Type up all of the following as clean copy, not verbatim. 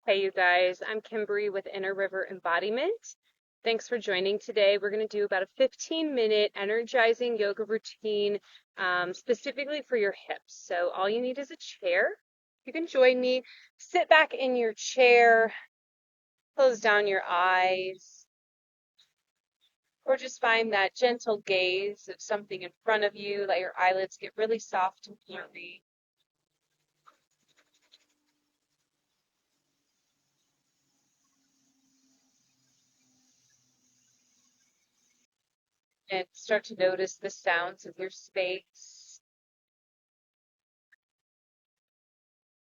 Hey, you guys, I'm KymBreanne with Inner River Embodiment. Thanks for joining today. We're going to do about a 15-minute energizing yoga routine specifically for your hips. So all you need is a chair. You can join me. Sit back in your chair, close down your eyes, or just find that gentle gaze of something in front of you. Let your eyelids get really soft and flurry. And start to notice the sounds of your space.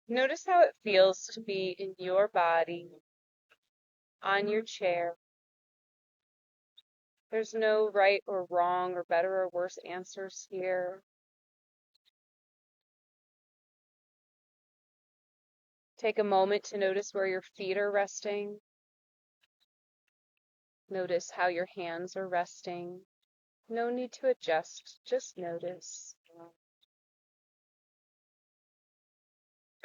Notice how it feels to be in your body, on your chair. There's no right or wrong or better or worse answers here. Take a moment to notice where your feet are resting. Notice how your hands are resting. No need to adjust, just notice.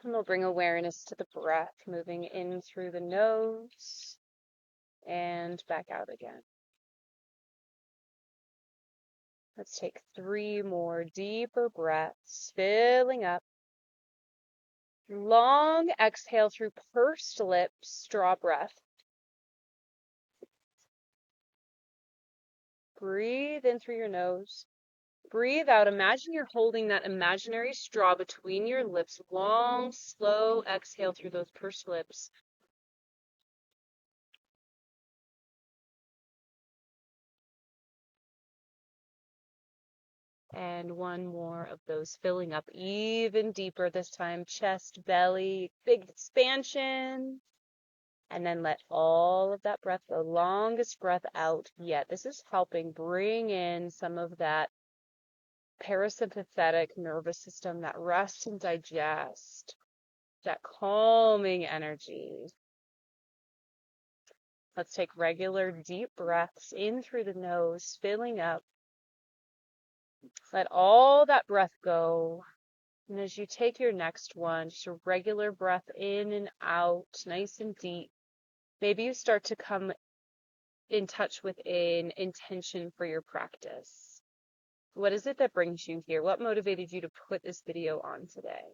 And we'll bring awareness to the breath, moving in through the nose and back out again. Let's take 3 more deeper breaths, filling up. Long exhale through pursed lips, draw breath. Breathe in through your nose. Breathe out. Imagine you're holding that imaginary straw between your lips. Long, slow exhale through those pursed lips. And one more of those, filling up even deeper this time. Chest, belly, big expansion. And then let all of that breath go. Longest breath out yet. This is helping bring in some of that parasympathetic nervous system, that rest and digest, that calming energy. Let's take regular deep breaths in through the nose, filling up. Let all that breath go. And as you take your next one, just a regular breath in and out, nice and deep. Maybe you start to come in touch with an intention for your practice. What is it that brings you here? What motivated you to put this video on today?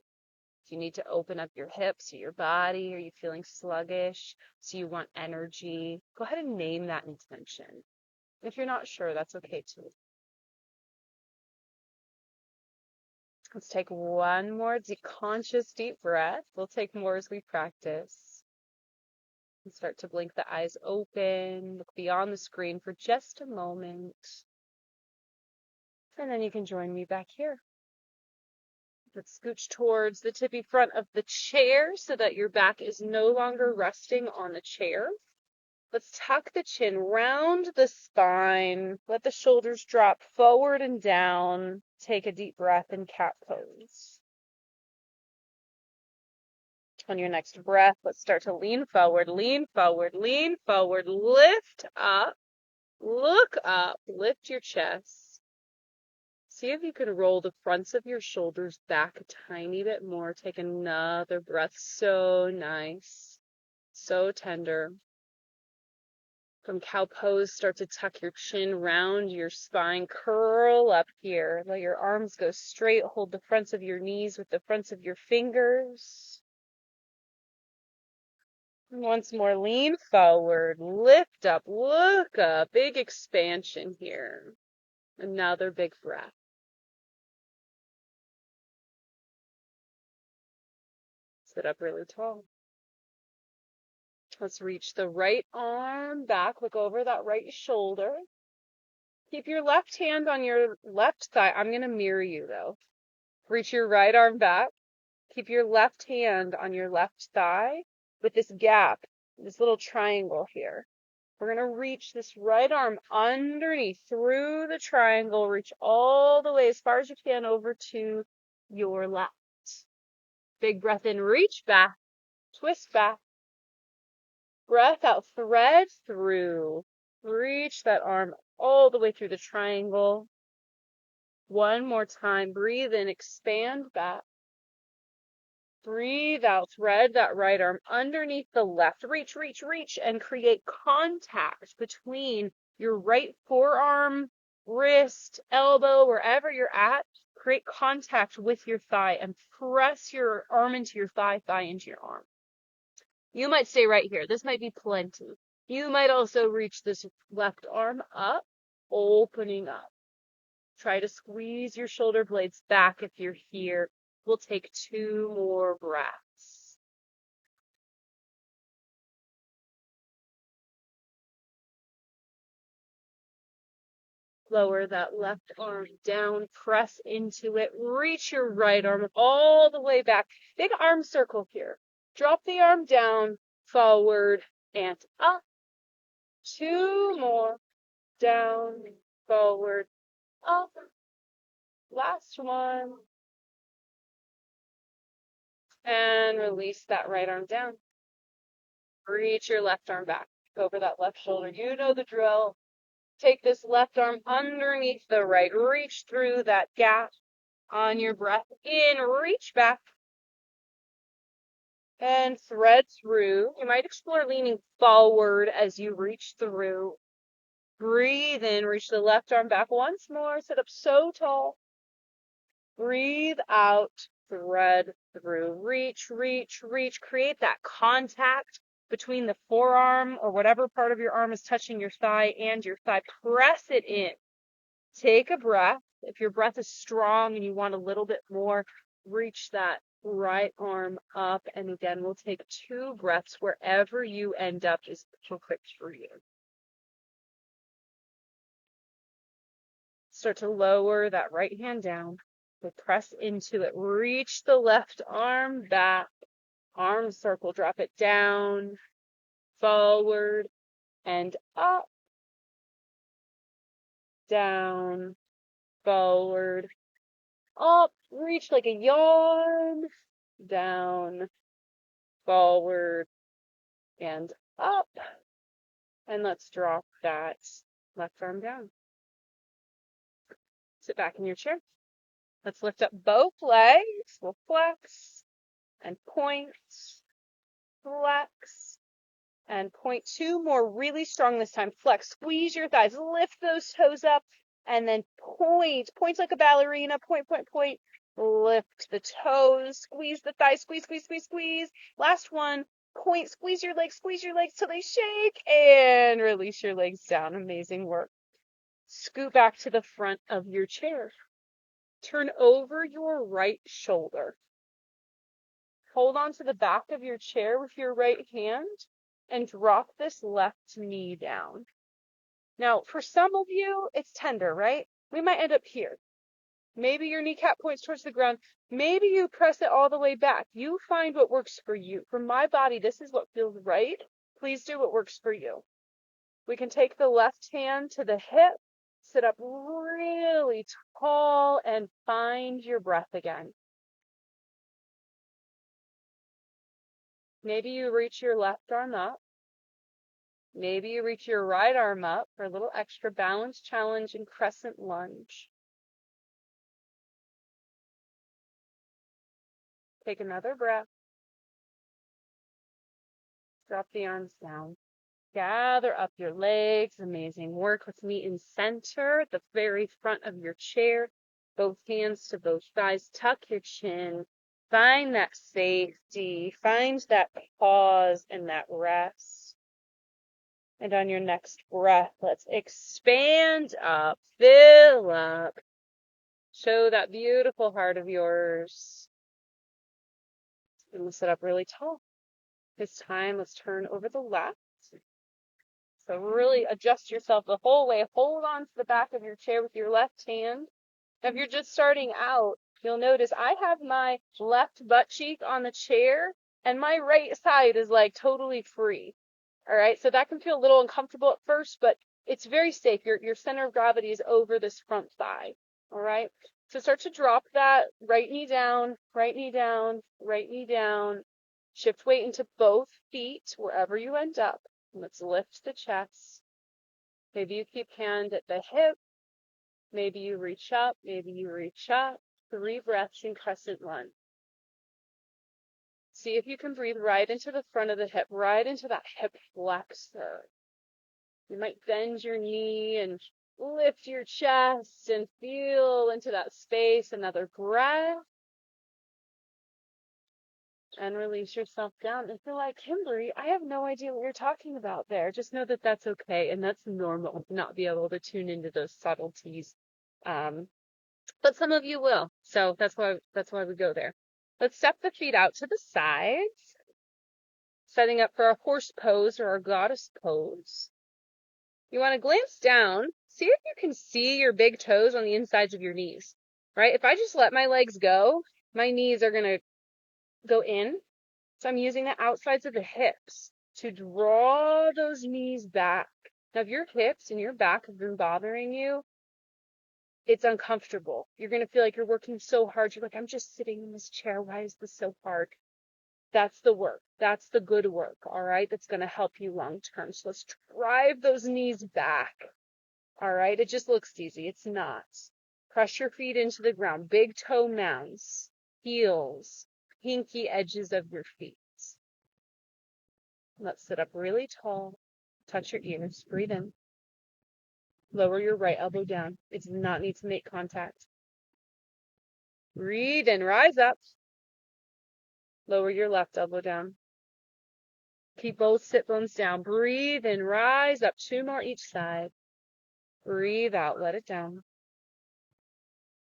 Do you need to open up your hips or your body? Are you feeling sluggish? So you want energy? Go ahead and name that intention. If you're not sure, that's okay too. Let's take one more conscious deep breath. We'll take more as we practice. And start to blink the eyes open, look beyond the screen for just a moment. And then you can join me back here. Let's scooch towards the tippy front of the chair so that your back is no longer resting on the chair. Let's tuck the chin, round the spine. Let the shoulders drop forward and down. Take a deep breath in cat pose. On your next breath, let's start to lean forward, lean forward, lean forward. Lift up, look up, lift your chest. See if you can roll the fronts of your shoulders back a tiny bit more. Take another breath. So nice, so tender. From cow pose, start to tuck your chin round your spine, curl up here. Let your arms go straight. Hold the fronts of your knees with the fronts of your fingers. And once more, lean forward, lift up, look up. Big expansion here. Another big breath. Sit up really tall. Let's reach the right arm back. Look over that right shoulder. Keep your left hand on your left thigh. I'm going to mirror you though. Reach your right arm back. Keep your left hand on your left thigh with this gap, this little triangle here. We're going to reach this right arm underneath through the triangle. Reach all the way as far as you can over to your left. Big breath in, reach back, twist back. Breath out, thread through. Reach that arm all the way through the triangle. One more time. Breathe in, expand back. Breathe out. Thread that right arm underneath the left. Reach, reach, reach, and create contact between your right forearm, wrist, elbow, wherever you're at. Create contact with your thigh and press your arm into your thigh, thigh into your arm. You might stay right here. This might be plenty. You might also reach this left arm up, opening up. Try to squeeze your shoulder blades back if you're here. We'll take 2 more breaths. Lower that left arm down, press into it, reach your right arm all the way back. Big arm circle here. Drop the arm down, forward, and up. 2 more, down, forward, up. Last one. And release that right arm down. Reach your left arm back over that left shoulder. You know the drill. Take this left arm underneath the right. Reach through that gap on your breath in. Reach back and thread through. You might explore leaning forward as you reach through. Breathe in. Reach the left arm back once more. Sit up so tall. Breathe out. Thread through. Reach, reach, reach. Create that contact between the forearm or whatever part of your arm is touching your thigh and your thigh. Press it in. Take a breath. If your breath is strong and you want a little bit more, reach that right arm up. And again, we'll take 2 breaths. Wherever you end up is perfect for you. Start to lower that right hand down. We'll press into it. Reach the left arm back. Arm circle. Drop it down, forward, and up. Down, forward, up. Reach like a yawn. Down, forward, and up. And let's drop that left arm down. Sit back in your chair. Let's lift up both legs. We'll flex and point, flex and point. 2 more really strong this time. Flex, squeeze your thighs, lift those toes up, and then point. Point like a ballerina. Point, point, point. Lift the toes, squeeze the thighs, squeeze, squeeze, squeeze, squeeze. Last one. Point, squeeze your legs till they shake, and release your legs down. Amazing work. Scoot back to the front of your chair. Turn over your right shoulder. Hold on to the back of your chair with your right hand and drop this left knee down. Now, for some of you, it's tender, right? We might end up here. Maybe your kneecap points towards the ground. Maybe you press it all the way back. You find what works for you. For my body, this is what feels right. Please do what works for you. We can take the left hand to the hip, sit up really tall, and find your breath again. Maybe you reach your left arm up. Maybe you reach your right arm up for a little extra balance challenge and crescent lunge. Take another breath. Drop the arms down. Gather up your legs. Amazing work. Let's meet in center, the very front of your chair. Both hands to both thighs. Tuck your chin. Find that safety. Find that pause and that rest. And on your next breath, let's expand up, fill up. Show that beautiful heart of yours. And we'll sit up really tall. This time, let's turn over the left. So really adjust yourself the whole way. Hold on to the back of your chair with your left hand. Now, if you're just starting out, you'll notice I have my left butt cheek on the chair and my right side is like totally free. All right, so that can feel a little uncomfortable at first, but it's very safe. Your center of gravity is over this front thigh. All right, so start to drop that right knee down, right knee down, right knee down. Shift weight into both feet wherever you end up. Let's lift the chest. Maybe you keep hand at the hip. Maybe you reach up. Maybe you reach up. 3 breaths in crescent lunge. See if you can breathe right into the front of the hip, right into that hip flexor. You might bend your knee and lift your chest and feel into that space. Another breath. And release yourself down. And feel like, Kimberly, I have no idea what you're talking about there. Just know that that's okay. And that's normal, not be able to tune into those subtleties. But some of you will. So that's why we go there. Let's step the feet out to the sides, setting up for a horse pose or a goddess pose. You want to glance down, see if you can see your big toes on the insides of your knees, right? If I just let my legs go, my knees are going to go in. So I'm using the outsides of the hips to draw those knees back. Now, if your hips and your back have been bothering you, it's uncomfortable. You're going to feel like you're working so hard. You're like, I'm just sitting in this chair. Why is this so hard? That's the work. That's the good work, all right? That's going to help you long term. So let's drive those knees back, all right? It just looks easy. It's not. Press your feet into the ground. Big toe mounds, heels, pinky edges of your feet. Let's sit up really tall. Touch your ears. Breathe in. Lower your right elbow down. It does not need to make contact. Breathe in. Rise up. Lower your left elbow down. Keep both sit bones down. Breathe in. Rise up. 2 more each side. Breathe out. Let it down.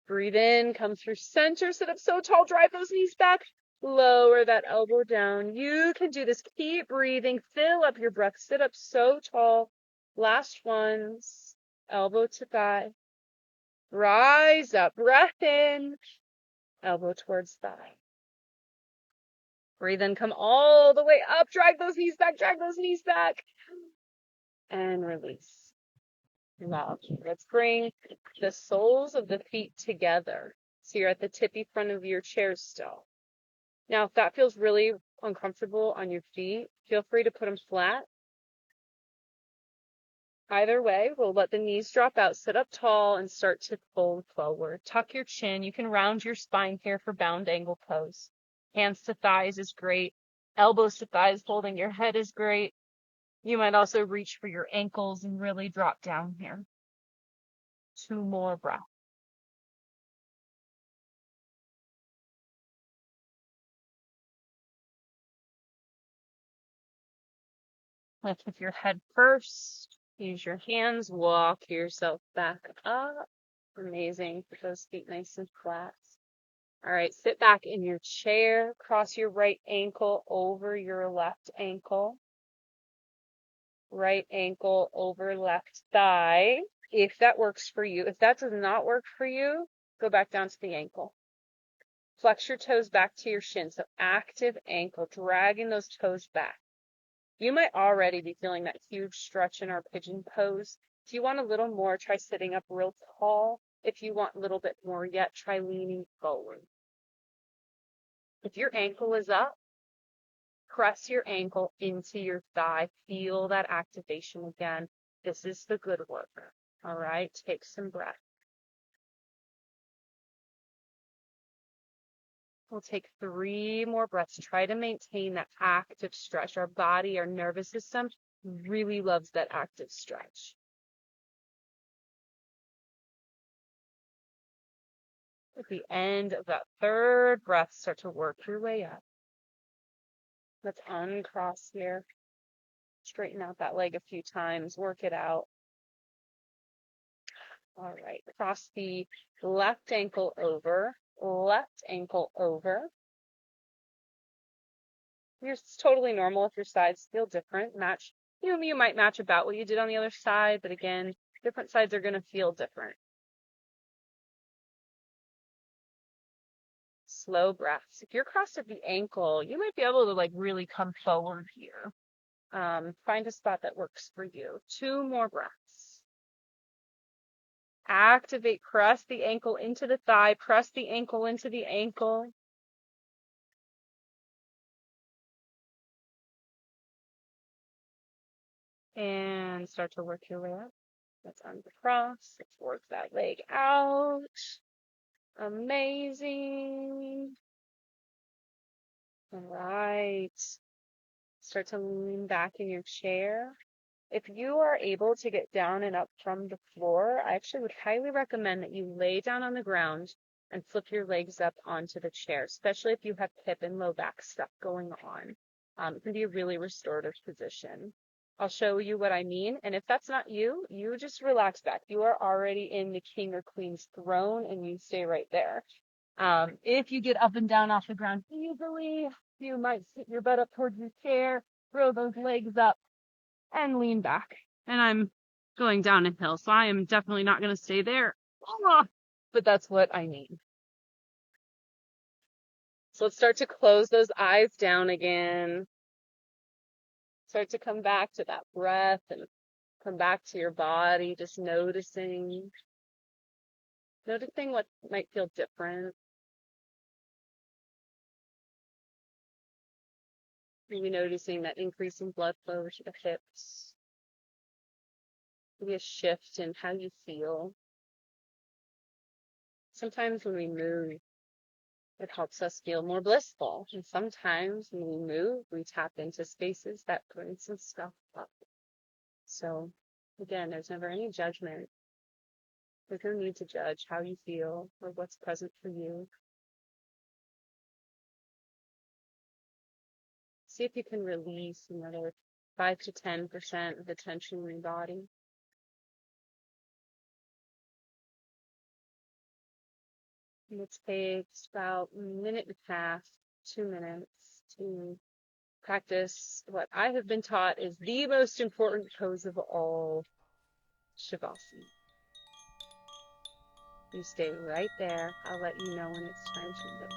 Breathe in. Come through center. Sit up so tall. Drive those knees back. Lower that elbow down. You can do this. Keep breathing. Fill up your breath. Sit up so tall. Last ones. Elbow to thigh. Rise up. Breath in. Elbow towards thigh. Breathe in. Come all the way up. Drag those knees back. Drag those knees back. And release. Love. Let's bring the soles of the feet together. So you're at the tippy front of your chair still. Now, if that feels really uncomfortable on your feet, feel free to put them flat. Either way, we'll let the knees drop out, sit up tall, and start to fold forward. Tuck your chin. You can round your spine here for bound angle pose. Hands to thighs is great. Elbows to thighs, holding your head is great. You might also reach for your ankles and really drop down here. 2 more breaths. Lift with your head first. Use your hands. Walk yourself back up. Amazing. Put those feet nice and flat. All right, sit back in your chair. Cross your right ankle over your left ankle. Right ankle over left thigh, if that works for you. If that does not work for you, go back down to the ankle. Flex your toes back to your shin. So active ankle, dragging those toes back. You might already be feeling that huge stretch in our pigeon pose. If you want a little more, try sitting up real tall. If you want a little bit more yet, try leaning forward. If your ankle is up, press your ankle into your thigh. Feel that activation again. This is the good work. All right, take some breath. We'll take 3 more breaths. Try to maintain that active stretch. Our body, our nervous system really loves that active stretch. At the end of that 3rd breath, start to work your way up. Let's uncross here. Straighten out that leg a few times. Work it out. All right. Cross the left ankle over. Left ankle over. It's totally normal if your sides feel different. You might match about what you did on the other side, but again, different sides are going to feel different. Slow breaths. If you're crossed at the ankle, you might be able to really come forward here. Find a spot that works for you. 2 more breaths. Activate, press the ankle into the thigh, press the ankle into the ankle. And start to work your way up. Let's uncross. Let's work that leg out. Amazing. All right. Start to lean back in your chair. If you are able to get down and up from the floor, I actually would highly recommend that you lay down on the ground and flip your legs up onto the chair, especially if you have hip and low back stuff going on. It can be a really restorative position. I'll show you what I mean. And if that's not you, you just relax back. You are already in the king or queen's throne and you stay right there. If you get up and down off the ground easily, you might sit your butt up towards your chair, throw those legs up, and lean back. And I'm going down a hill, so I am definitely not going to stay there. But that's what I need. So let's start to close those eyes down again. Start to come back to that breath and come back to your body, just noticing what might feel different. Maybe noticing that increasing blood flow to the hips. Maybe a shift in how you feel. Sometimes when we move, it helps us feel more blissful. And sometimes when we move, we tap into spaces that bring some stuff up. So again, there's never any judgment. There's no need to judge how you feel or what's present for you. See if you can release another 5 to 10% of the tension in your body. And it takes about a minute and a half, 2 minutes to practice what I have been taught is the most important pose of all, Shavasana. You stay right there. I'll let you know when it's time to move.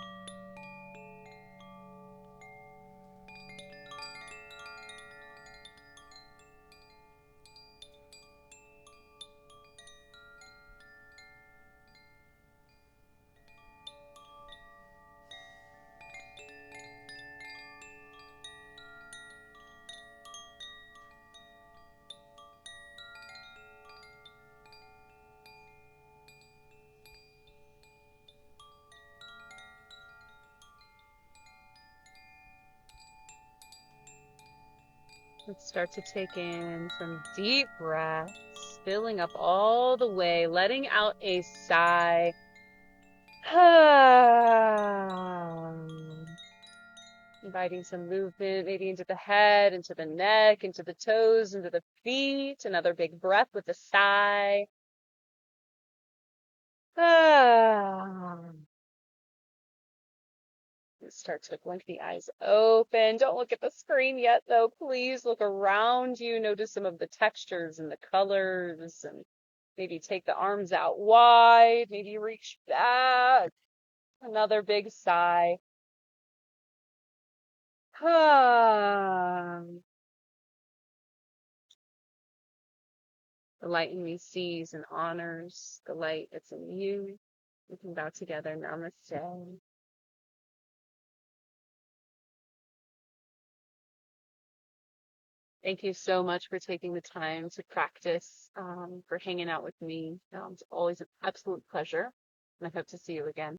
Let's start to take in some deep breaths, filling up all the way, letting out a sigh. Inviting some movement, maybe into the head, into the neck, into the toes, into the feet. Another big breath with a sigh. Start to blink the eyes open. Don't look at the screen yet, though. Please look around you. Notice some of the textures and the colors, and maybe take the arms out wide. Maybe reach back. Another big sigh. The light in me sees and honors the light that's in you. We can bow together. Namaste. Thank you so much for taking the time to practice, for hanging out with me. It's always an absolute pleasure, and I hope to see you again.